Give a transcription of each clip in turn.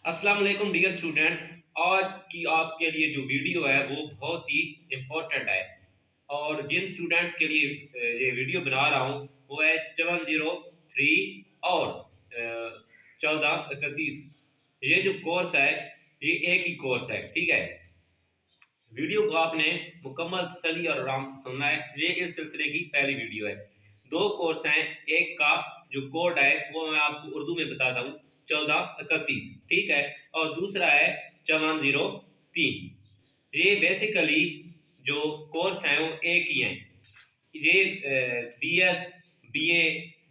अस्सलाम वालेकुम dear students. आज की आपके लिए जो वीडियो है वो बहुत ही इम्पोर्टेंट है और जिन स्टूडेंट्स के लिए ये वीडियो बना रहा हूँ वो है 703 और 1431। ये जो कोर्स है ये एक ही कोर्स है, ठीक है। वीडियो को आपने मुकम्मल तसल्ली और आराम से सुनना है। ये इस सिलसिले की पहली वीडियो है। दो कोर्स हैं, एक का जो कोड है वो मैं आपको उर्दू में बताता हूँ 1431, ठीक है, और दूसरा है 5403। ये बेसिकली जो कोर्स हैं वो एक ही हैं। ये BS BA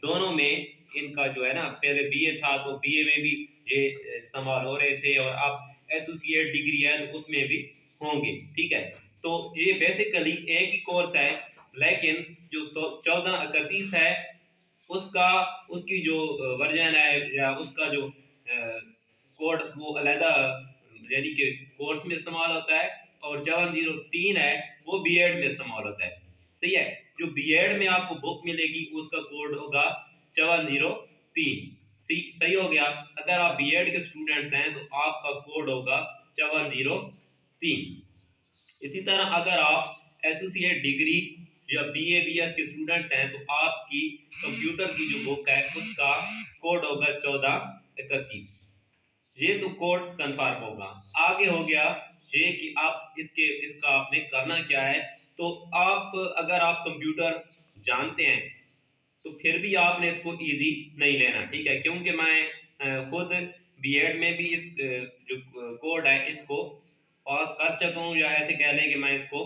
दोनों में इनका जो है ना, पहले BA था तो BA में भी ये इस्तेमाल हो रहे थे और अब एसोसिएट डिग्री है तो उसमें भी होंगे, ठीक है। तो ये बेसिकली एक ही कोर्स है, लेकिन जो 1431 है उसका उसकी जो वर्जन है या उसका जो कोड वो अलहदा यानी कि कोर्स में इस्तेमाल होता है, और 703 है वो बीएड में इस्तेमाल होता है। सही है। जो बीएड में आपको बुक मिलेगी उसका कोड होगा 703। सही हो गया। अगर आप बीएड के स्टूडेंट्स हैं तो आपका कोड होगा 703। इसी तरह अगर आप एसोसिएट डिग्री या बीए बीएस के स्टूडेंट्स हैं तो आपकी कंप्यूटर की जो बुक है उसका कोड होगा 1431। ये तो कोड कंफर्म होगा। आगे हो गया ये कि आप इसका आपने करना क्या है। तो आप अगर आप कंप्यूटर जानते हैं तो फिर भी आपने इसको इजी नहीं लेना, ठीक है, क्योंकि मैं खुद बीएड में भी इस जो कोड है इसको पास कर चुका हूँ, या ऐसे कह लें कि मैं इसको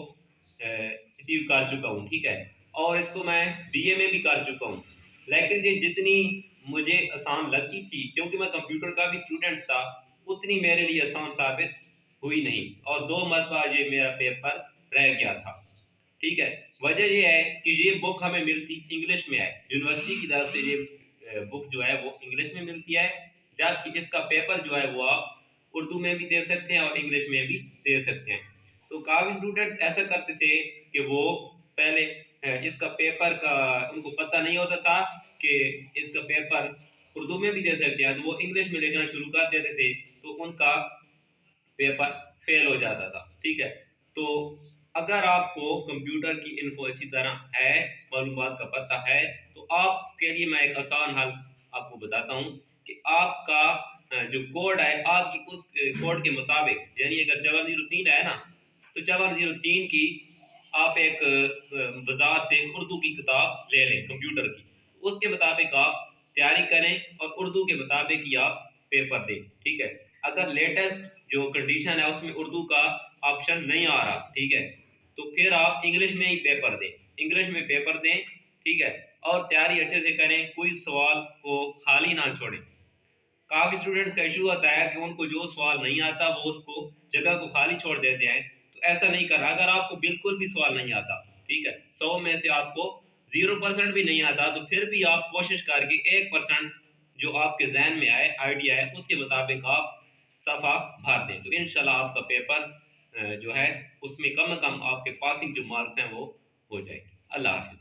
अचीव कर चुका हूँ, ठीक है, और इसको मैं बीए में भी कर चुका हूँ। लेकिन ये जितनी मुझे आसान लगती थी, क्योंकि मैं कंप्यूटर का भी स्टूडेंट था, उतनी मेरे लिए आसान साबित हुई नहीं, और 2 मरतबा ये मेरा पेपर रह गया था, ठीक है। वजह ये है कि ये बुक हमें मिलती इंग्लिश में है, यूनिवर्सिटी की तरफ से ये बुक जो है वो इंग्लिश में मिलती है, जबकि इसका पेपर जो है वो आप उर्दू में भी दे सकते हैं और इंग्लिश में भी दे सकते हैं। तो काफ़ी स्टूडेंट्स ऐसा करते थे कि वो पहले इसका पेपर का उनको पता नहीं होता था कि इसका पेपर उर्दू में भी दे सकते हैं, तो वो इंग्लिश में लिखना शुरू कर देते थे, तो उनका पेपर फेल हो जाता था, ठीक है। तो अगर आपको कंप्यूटर की इन्फो अच्छी तरह है, मालूमात का पता है, तो आपके लिए मैं एक आसान हल आपको बताता हूँ कि आपका जो कोड है आपकी उस कोड के मुताबिक, यानी अगर 703 है ना, तो 703 की आप एक बाजार से उर्दू की किताब ले लें कंप्यूटर की, उसके मुताबिक आप तैयारी करें और उर्दू के मुताबिक ही आप पेपर दें, ठीक है। अगर लेटेस्ट जो कंडीशन है उसमें उर्दू का ऑप्शन नहीं आ रहा, ठीक है, तो फिर आप इंग्लिश में ही पेपर दें, इंग्लिश में पेपर दें, ठीक है, और तैयारी अच्छे से करें, कोई सवाल को खाली ना छोड़ें। काफ़ी स्टूडेंट्स का इशू होता है कि उनको जो सवाल नहीं आता वो उसको जगह को खाली छोड़ देते हैं, तो ऐसा नहीं करना। अगर आपको बिल्कुल भी सवाल नहीं आता, ठीक है, 100 में से आपको 0% भी नहीं आता, तो फिर भी आप कोशिश करके 1% जो आपके जहन में आए आइडिया है उसके मुताबिक आप सफ़ा भर दें, तो इंशाल्लाह आपका पेपर जो है उसमें कम से कम आपके पासिंग जो मार्क्स हैं वो हो जाएगी। अल्लाह हाफिज़।